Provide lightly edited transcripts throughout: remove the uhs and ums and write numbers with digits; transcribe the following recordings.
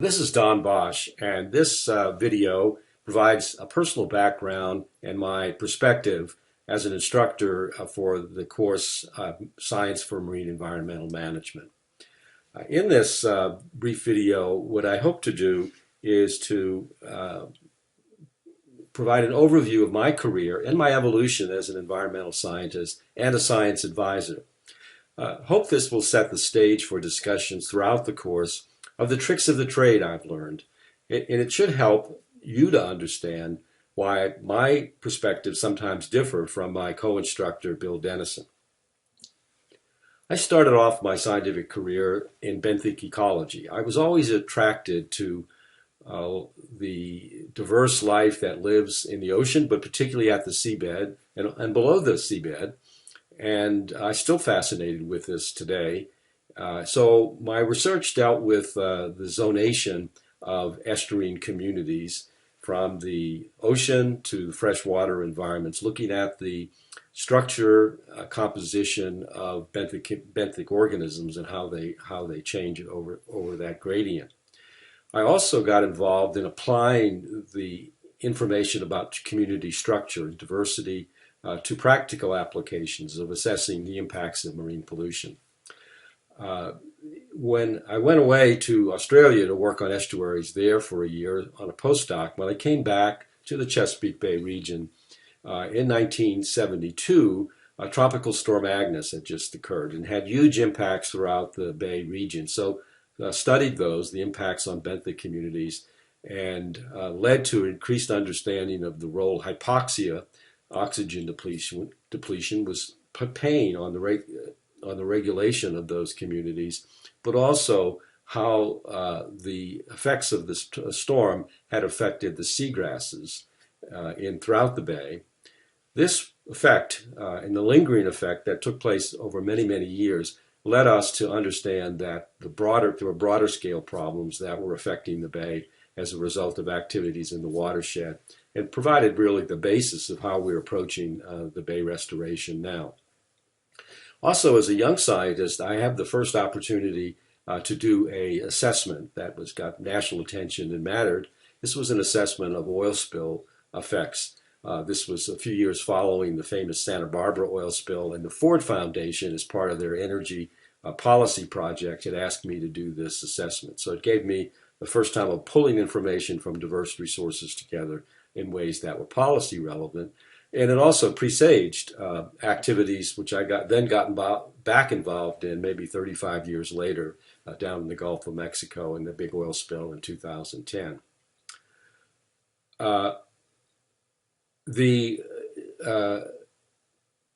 This is Don Boesch, and this video provides a personal background and my perspective as an instructor for the course Science for Marine Environmental Management. In this brief video, what I hope to do is to provide an overview of my career and my evolution as an environmental scientist and a science advisor. Hope this will set the stage for discussions throughout the course of the tricks of the trade I've learned. And it should help you to understand why my perspectives sometimes differ from my co-instructor, Bill Dennison. I started off my scientific career in benthic ecology. I was always attracted to the diverse life that lives in the ocean, but particularly at the seabed and below the seabed. And I'm still fascinated with this today. So my research dealt with the zonation of estuarine communities from the ocean to the freshwater environments, looking at the structure, composition of benthic organisms and how they change over that gradient. I also got involved in applying the information about community structure and diversity to practical applications of assessing the impacts of marine pollution. When I went away to Australia to work on estuaries there for a year on a postdoc, when I came back to the Chesapeake Bay region in 1972, Tropical Storm Agnes had just occurred and had huge impacts throughout the Bay region. So studied those, the impacts on benthic communities, and led to increased understanding of the role hypoxia, oxygen depletion was paying on the regulation of those communities, but also how the effects of this storm had affected the seagrasses throughout the bay. This effect and the lingering effect that took place over many, many years led us to understand that there were broader scale problems that were affecting the bay as a result of activities in the watershed, and provided really the basis of how we're approaching the bay restoration now. Also, as a young scientist, I had the first opportunity to do an assessment that got national attention and mattered. This was an assessment of oil spill effects. This was a few years following the famous Santa Barbara oil spill, and the Ford Foundation, as part of their energy policy project, had asked me to do this assessment. So it gave me the first time of pulling information from diverse resources together in ways that were policy relevant. And it also presaged activities which I got back involved in maybe 35 years later down in the Gulf of Mexico in the big oil spill in 2010. The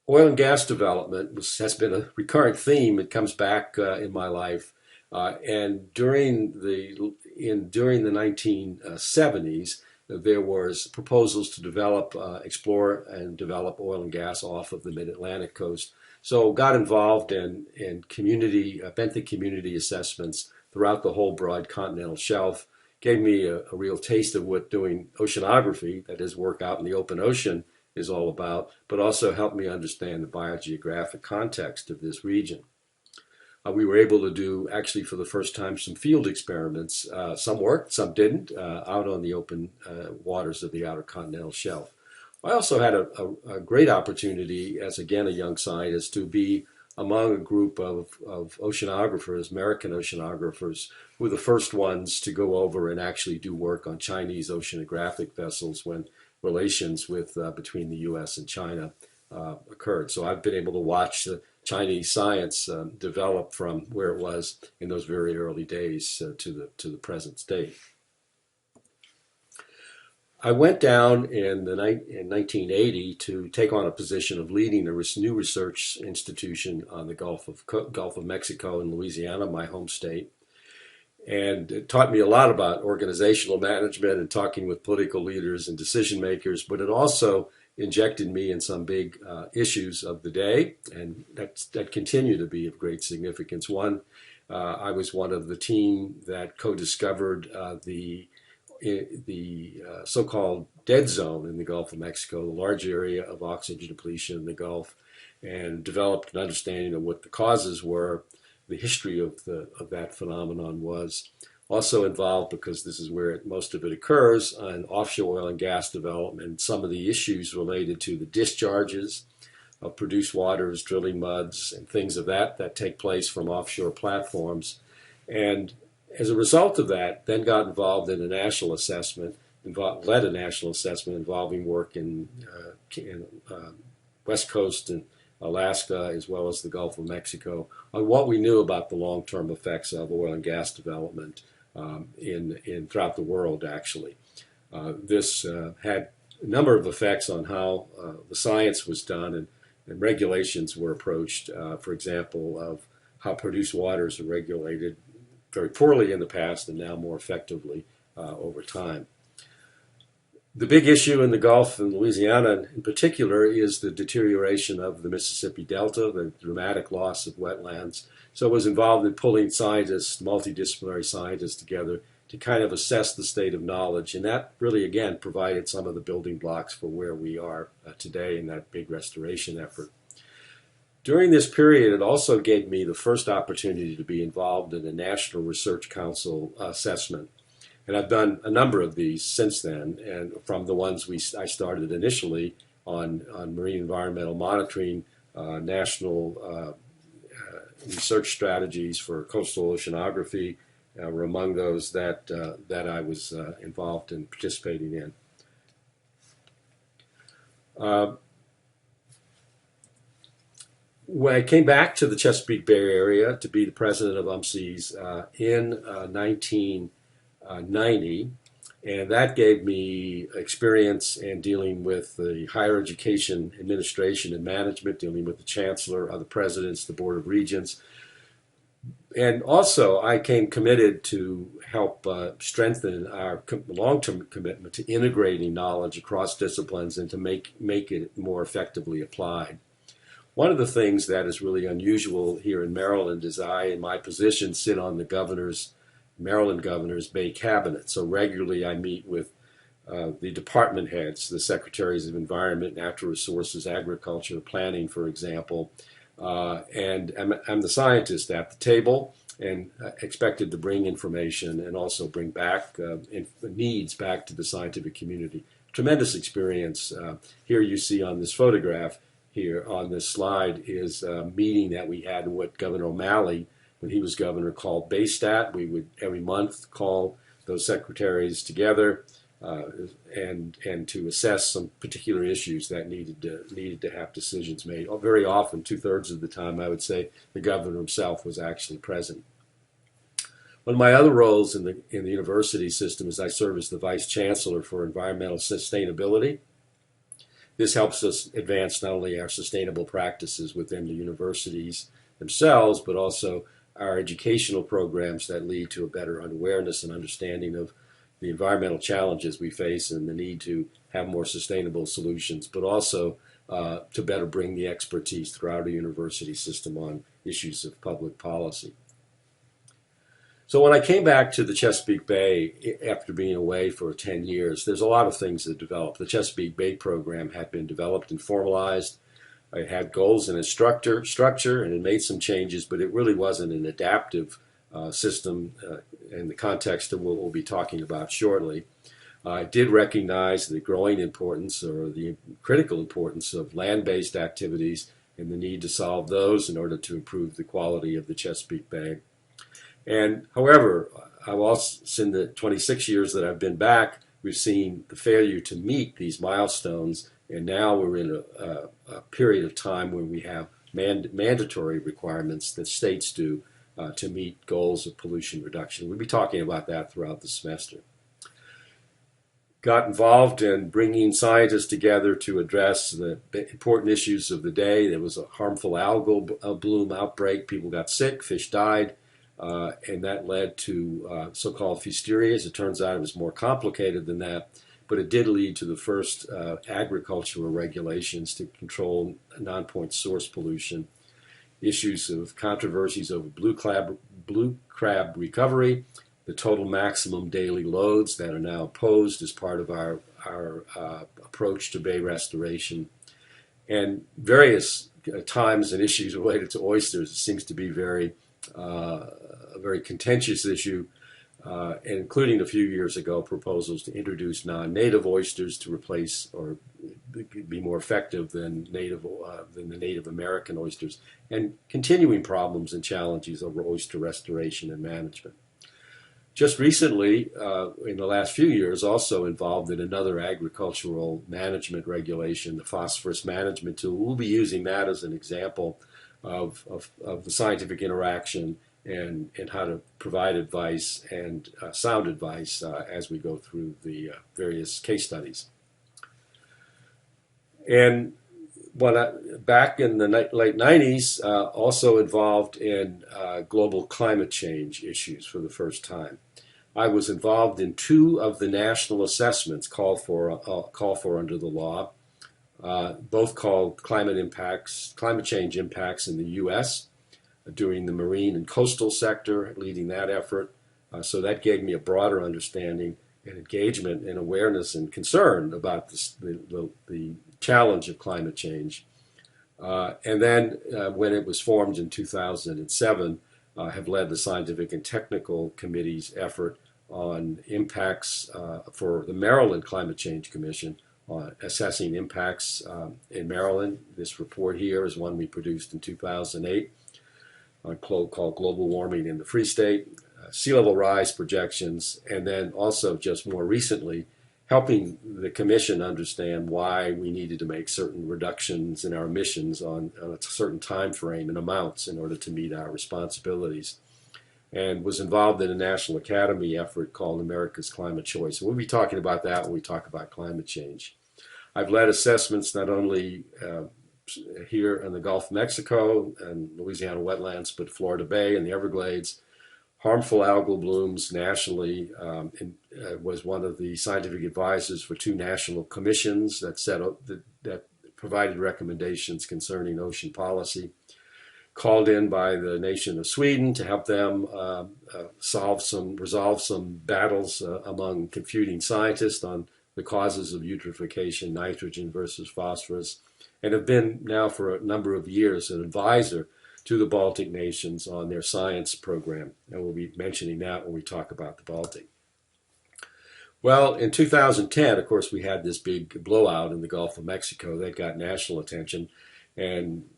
oil and gas development has been a recurrent theme. It comes back in my life. And during the 1970s, there was proposals to explore and develop oil and gas off of the mid-Atlantic coast. So got involved in benthic community assessments throughout the whole broad continental shelf. Gave me a real taste of what doing oceanography, that is work out in the open ocean, is all about, but also helped me understand the biogeographic context of this region. We were able to do, actually for the first time, some field experiments. Some worked, some didn't, out on the open waters of the outer continental shelf. I also had a great opportunity as, again, a young scientist to be among a group of oceanographers, American oceanographers, who were the first ones to go over and actually do work on Chinese oceanographic vessels when relations between the U.S. and China occurred. So I've been able to watch the Chinese science develop from where it was in those very early days to the present state. I went down in 1980 to take on a position of leading a new research institution on the Gulf of Mexico in Louisiana, my home state. And it taught me a lot about organizational management and talking with political leaders and decision makers, but it also injected me in some big issues of the day, and that continue to be of great significance. One, I was one of the team that co-discovered the so-called dead zone in the Gulf of Mexico, the large area of oxygen depletion in the Gulf, and developed an understanding of what the causes were, the history of that phenomenon was. Also involved, because this is where most of it occurs, in offshore oil and gas development, some of the issues related to the discharges of produced waters, drilling muds, and things of that take place from offshore platforms. And as a result of that, then got involved in a national assessment, led a national assessment involving work in West Coast and Alaska, as well as the Gulf of Mexico, on what we knew about the long-term effects of oil and gas development throughout the world, actually. This had a number of effects on how the science was done and regulations were approached, for example, of how produced waters are regulated very poorly in the past and now more effectively over time. The big issue in the Gulf and Louisiana in particular is the deterioration of the Mississippi Delta, the dramatic loss of wetlands. So I was involved in pulling scientists, multidisciplinary scientists together to kind of assess the state of knowledge. And that really, again, provided some of the building blocks for where we are today in that big restoration effort. During this period, it also gave me the first opportunity to be involved in a National Research Council assessment. And I've done a number of these since then, and from the ones I started initially on marine environmental monitoring, national research strategies for coastal oceanography were among those that I was involved in participating in. When I came back to the Chesapeake Bay Area to be the president of UMCES in 1990, and that gave me experience in dealing with the higher education administration and management, dealing with the chancellor, other presidents, the Board of Regents. And also, I came committed to help strengthen our long-term commitment to integrating knowledge across disciplines and to make it more effectively applied. One of the things that is really unusual here in Maryland is I, in my position, sit on the Maryland Governor's Bay Cabinet. So regularly I meet with the department heads, the secretaries of Environment, Natural Resources, Agriculture, Planning, for example, and I'm the scientist at the table and expected to bring information and also bring back needs back to the scientific community. Tremendous experience. Here you see on this photograph here on this slide is a meeting that we had with Governor O'Malley when he was governor called BayStat. We would every month call those secretaries together and to assess some particular issues that needed to have decisions made. Very often, 2/3 of the time, I would say the governor himself was actually present. One of my other roles in the university system is I serve as the vice chancellor for environmental sustainability. This helps us advance not only our sustainable practices within the universities themselves, but also our educational programs that lead to a better awareness and understanding of the environmental challenges we face and the need to have more sustainable solutions, but also to better bring the expertise throughout a university system on issues of public policy. So when I came back to the Chesapeake Bay after being away for 10 years, there's a lot of things that developed. The Chesapeake Bay program had been developed and formalized. It had goals and a structure, and it made some changes, but it really wasn't an adaptive system in the context of what we'll be talking about shortly. It did recognize the growing importance or the critical importance of land-based activities and the need to solve those in order to improve the quality of the Chesapeake Bay. And however, I've also, in the 26 years that I've been back, we've seen the failure to meet these milestones, and now we're in a period of time when we have mandatory requirements that states do to meet goals of pollution reduction. We'll be talking about that throughout the semester. Got involved in bringing scientists together to address the important issues of the day. There was a harmful algal bloom outbreak. People got sick, fish died. And that led to so-called fusterias. It turns out it was more complicated than that, but it did lead to the first agricultural regulations to control non-point source pollution. Issues of controversies over blue crab recovery, the total maximum daily loads that are now posed as part of our approach to bay restoration, and various times and issues related to oysters. It seems to be a very contentious issue. including a few years ago proposals to introduce non-native oysters to replace or be more effective than the Native American oysters, and continuing problems and challenges over oyster restoration and management. Just recently, in the last few years, also involved in another agricultural management regulation, the phosphorus management tool. We'll be using that as an example of the scientific interaction and how to provide advice and sound advice as we go through the various case studies. And back in the late 90s, also involved in global climate change issues for the first time. I was involved in 2 of the national assessments called for under the law, both called climate change impacts in the U.S., doing the marine and coastal sector, leading that effort. So that gave me a broader understanding and engagement and awareness and concern about the challenge of climate change. And then when it was formed in 2007, have led the Scientific and Technical Committee's effort on impacts for the Maryland Climate Change Commission on assessing impacts in Maryland. This report here is one we produced in 2008 called Global Warming in the Free State, sea level rise projections, and then also just more recently helping the Commission understand why we needed to make certain reductions in our emissions on a certain time frame and amounts in order to meet our responsibilities, and was involved in a National Academy effort called America's Climate Choice. And we'll be talking about that when we talk about climate change. I've led assessments not only here in the Gulf of Mexico and Louisiana wetlands, but Florida Bay and the Everglades, harmful algal blooms nationally, and was one of the scientific advisors for 2 national commissions that provided recommendations concerning ocean policy, called in by the nation of Sweden to help them resolve some battles among confuting scientists on the causes of eutrophication, nitrogen versus phosphorus, and have been now for a number of years an advisor to the Baltic nations on their science program. And we'll be mentioning that when we talk about the Baltic. Well, in 2010, of course, we had this big blowout in the Gulf of Mexico that got national attention. And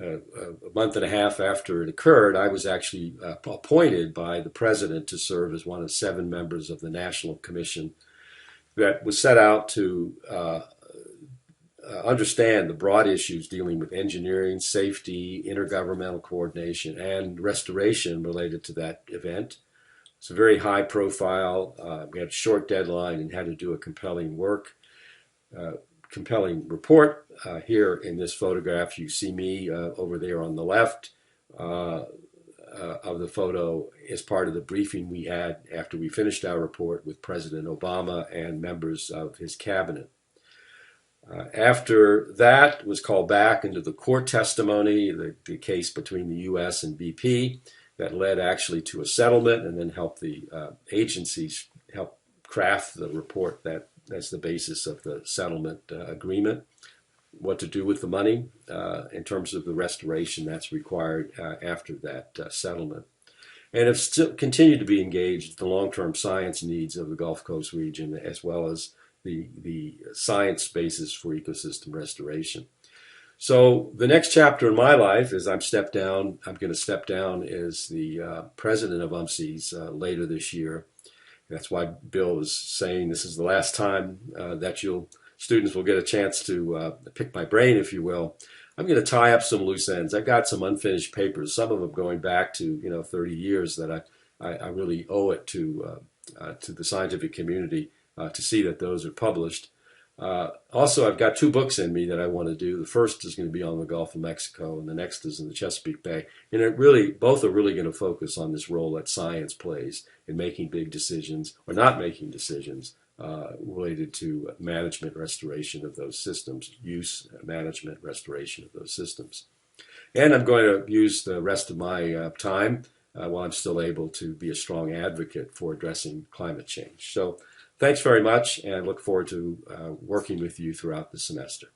a month and a half after it occurred, I was actually appointed by the president to serve as one of 7 members of the National Commission that was set out to understand the broad issues dealing with engineering, safety, intergovernmental coordination, and restoration related to that event. It's a very high profile. We had a short deadline and had to do a compelling report. Here in this photograph, you see me over there on the left of the photo as part of the briefing we had after we finished our report with President Obama and members of his cabinet. After that was called back into the court testimony, the case between the U.S. and BP that led actually to a settlement and then helped the agencies help craft the report that's the basis of the settlement agreement, what to do with the money in terms of the restoration that's required after that settlement. And have still continued to be engaged in the long-term science needs of the Gulf Coast region as well as the science basis for ecosystem restoration. So the next chapter in my life is I'm going to step down as the president of UMCES later this year. That's why Bill is saying this is the last time that students will get a chance to pick my brain, if you will. I'm going to tie up some loose ends. I've got some unfinished papers, some of them going back to 30 years that I really owe it to the scientific community to see that those are published. Also, I've got 2 books in me that I want to do. The first is going to be on the Gulf of Mexico, and the next is in the Chesapeake Bay. And both are really going to focus on this role that science plays in making big decisions or not making decisions related to management, restoration of those systems, use, management, restoration of those systems. And I'm going to use the rest of my time while I'm still able to be a strong advocate for addressing climate change. So thanks very much, and look forward to working with you throughout the semester.